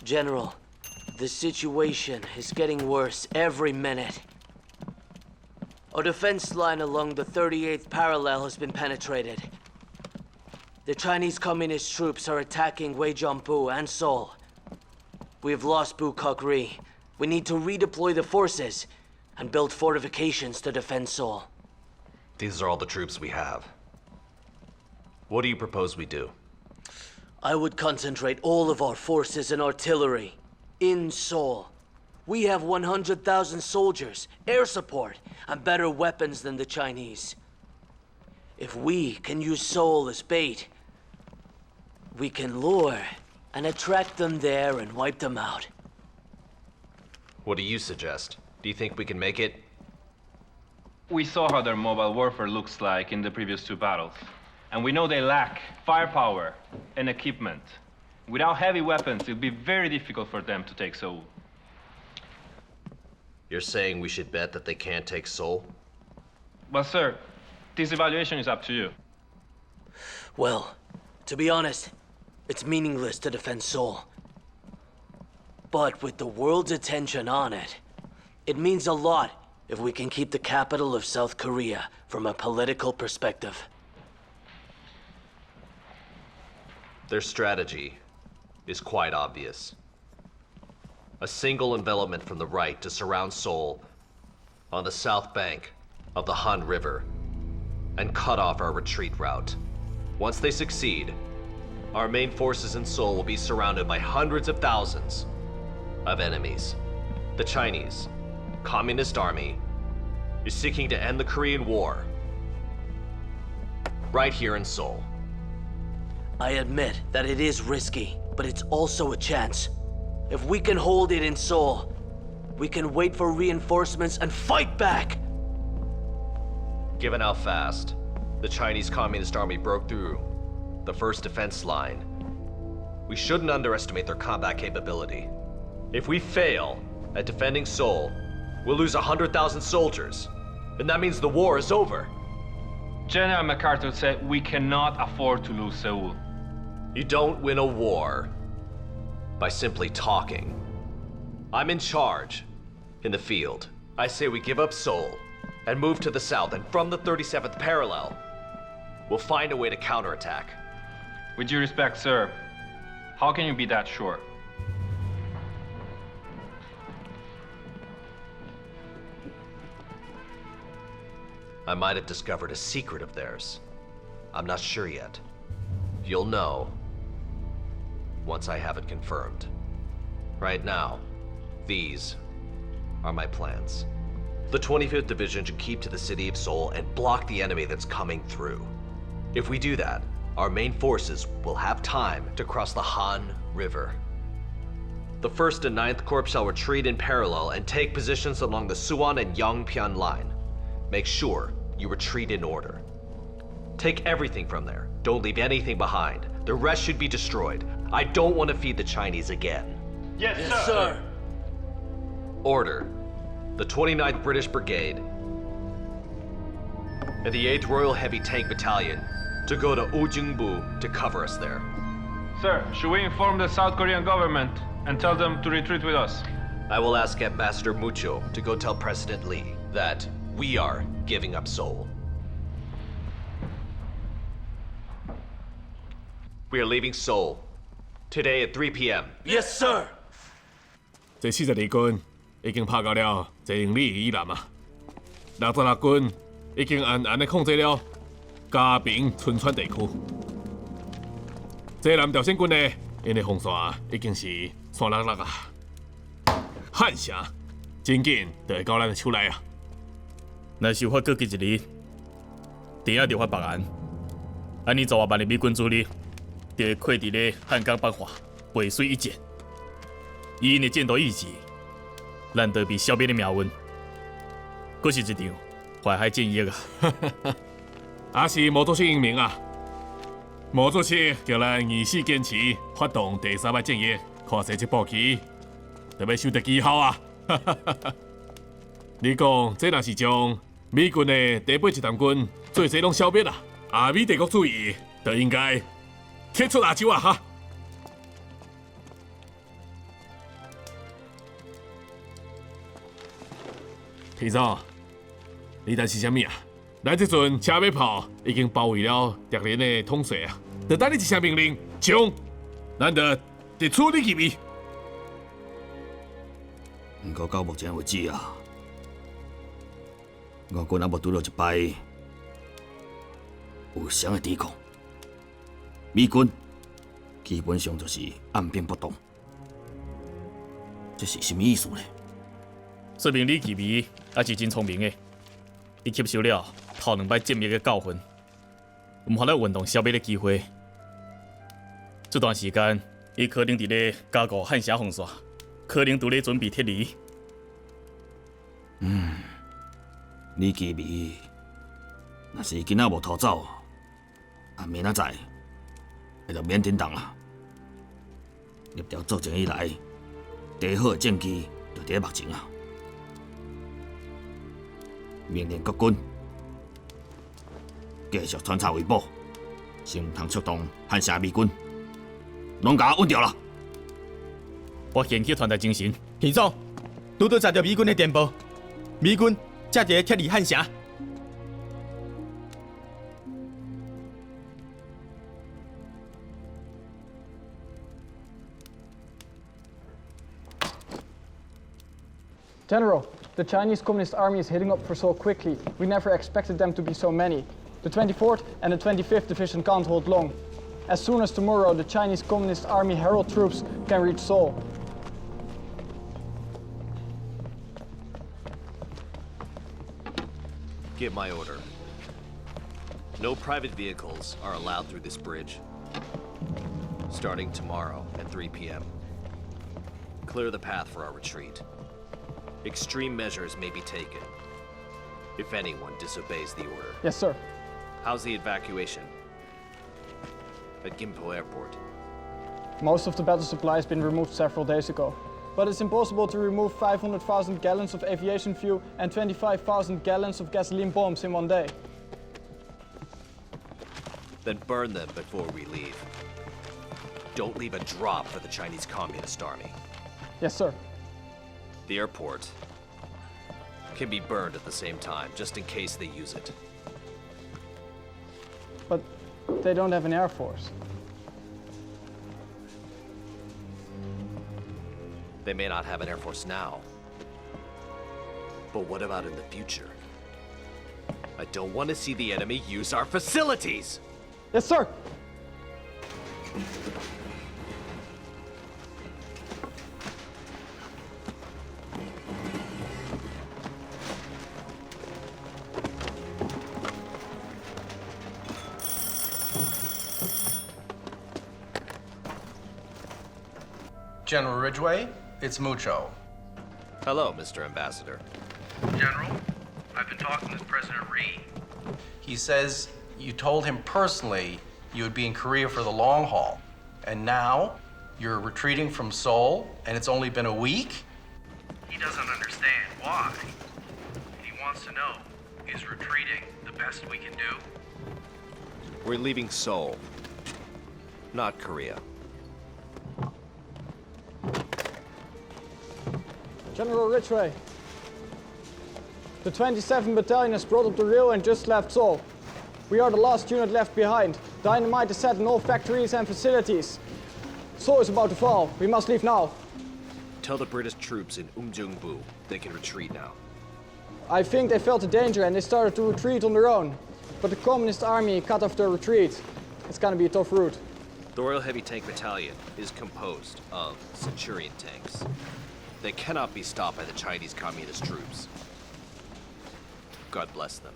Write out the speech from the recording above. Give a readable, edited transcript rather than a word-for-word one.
General, the situation is getting worse every minute. Our defense line along the 38th parallel has been penetrated. The Chinese Communist troops are attacking Weijiangbu and Seoul. We've lost Bukak-ri. We need to redeploy the forces and build fortifications to defend Seoul. These are all the troops we have. What do you propose we do? I would concentrate all of our forces and artillery in Seoul. We have 100,000 soldiers, air support, and better weapons than the Chinese. If we can use Seoul as bait, we can lure and attract them there and wipe them out. What do you suggest? Do you think we can make it? We saw how their mobile warfare looks like in the previous two battles. And we know they lack firepower and equipment. Without heavy weapons, it'll be very difficult for them to take Seoul. You're saying we should bet that they can't take Seoul? Well, sir, this evaluation is up to you. Well, to be honest, it's meaningless to defend Seoul. But with the world's attention on it, it means a lot if we can keep the capital of South Korea from a political perspective. Their strategy is quite obvious. A single envelopment from the right to surround Seoul on the south bank of the Han River and cut off our retreat route. Once they succeed, our main forces in Seoul will be surrounded by hundreds of thousands of enemies. The Chinese Communist Army is seeking to end the Korean War right here in Seoul. I admit that it is risky, but it's also a chance. If we can hold it in Seoul, we can wait for reinforcements and fight back! Given how fast the Chinese Communist Army broke through the first defense line, we shouldn't underestimate their combat capability. If we fail at defending Seoul, we'll lose 100,000 soldiers, and that means the war is over. General MacArthur said we cannot afford to lose Seoul. You don't win a war by simply talking. I'm in charge in the field. I say we give up Seoul and move to the south, and from the 37th parallel, we'll find a way to counterattack. With due respect, sir, how can you be that sure? I might have discovered a secret of theirs. I'm not sure yet. You'll know once I have it confirmed. Right now, these are my plans. The 25th Division should keep to the city of Seoul and block the enemy that's coming through. If we do that, our main forces will have time to cross the Han River. The 1st and 9th Corps shall retreat in parallel and take positions along the Suwon and Yangpyeong line. Make sure you retreat in order. Take everything from there. Don't leave anything behind. The rest should be destroyed. I don't want to feed the Chinese again. Yes, Yes, sir. Order the 29th British Brigade and the 8th Royal Heavy Tank Battalion to go to Ujungbu to cover us there. Sir, should we inform the South Korean government and tell them to retreat with us? I will ask Ambassador Mucho to go tell President Lee that we are giving up Seoul. We are leaving Seoul today at 3 p.m. Yes, sir! 这42军已經拍到了1英里以南啊，66軍已經暗暗地控制了嘉平春川地區。這南朝鮮軍呢，因嘅防線已經是山落落啊，漢城真緊就會到咱嘅手內啊。若是有法過擊一日，第二就發白案，安尼10萬的美軍主力就會潰佇咧漢江爆發，背水一戰。以因的戰鬥意志，咱就被消滅的命運，佫是一場淮海戰役啊！也是毛主席英明啊！毛主席叫咱以死堅持，發動第3擺戰役，看勢這步棋，就要收得記號啊！你講這若是將美軍的第8集團軍做勢攏消滅啊！阿美帝國主義就應該撤出亞洲啊！哈！田总，你担心什么啊？咱这阵车尾炮已经包围了敌人的统帅啊，就等你一声命令，冲，咱就处理起伊。不过到目前为止啊，我军还无拄到一摆有效的抵抗。美军基本上就是按兵不动，这是什么意思呢？说明李奇微还是真聪明的，伊吸收了头2摆战役的教训，唔互咱运动消灭的机会。这段时间，伊可能伫咧加固汉城防线，可能伫咧准备撤离。李奇微若是今仔无逃走，明仔载会就免震动啊。入朝作战以来，第好的证据就伫咧目前啊。命令各军继续穿插围捕，先唔通触动汉城美军，拢甲我稳掉了。我献起团队精神。田总，拄到接到美军的电报，美军正伫撤离汉城。General, the Chinese Communist Army is hitting up for so quickly. We never expected them to be so many. The 24th and the 25th Division can't hold long. As soon as tomorrow, the Chinese Communist Army Herald troops can reach Seoul. Give my order. No private vehicles are allowed through this bridge. Starting tomorrow at 3 p.m. Clear the path for our retreat. Extreme measures may be taken if anyone disobeys the order. Yes, sir. How's the evacuation? At Gimpo Airport. Most of the battle supply has been removed several days ago. But it's impossible to remove 500,000 gallons of aviation fuel and 25,000 gallons of gasoline bombs in one day. Then burn them before we leave. Don't leave a drop for the Chinese Communist Army. Yes, sir. The airport can be burned at the same time, just in case they use it. But they don't have an air force. They may not have an air force now. But what about in the future? I don't want to see the enemy use our facilities! Yes, sir. General Ridgway, it's Mucho. Hello, Mr. Ambassador. General, I've been talking with President Ri. He says you told him personally you would be in Korea for the long haul. And now you're retreating from Seoul, and it's only been a week? He doesn't understand why. He wants to know, is retreating the best we can do? We're leaving Seoul, not Korea. General Ridgway. The 27th Battalion has brought up the rear and just left Seoul. We are the last unit left behind. Dynamite is set in all factories and facilities. Seoul is about to fall. We must leave now. Tell the British troops in Umjungbu they can retreat now. I think they felt the danger and they started to retreat on their own. But the Communist Army cut off their retreat. It's gonna be a tough route. The Royal Heavy Tank Battalion is composed of Centurion tanks. They cannot be stopped by the Chinese Communist troops. God bless them.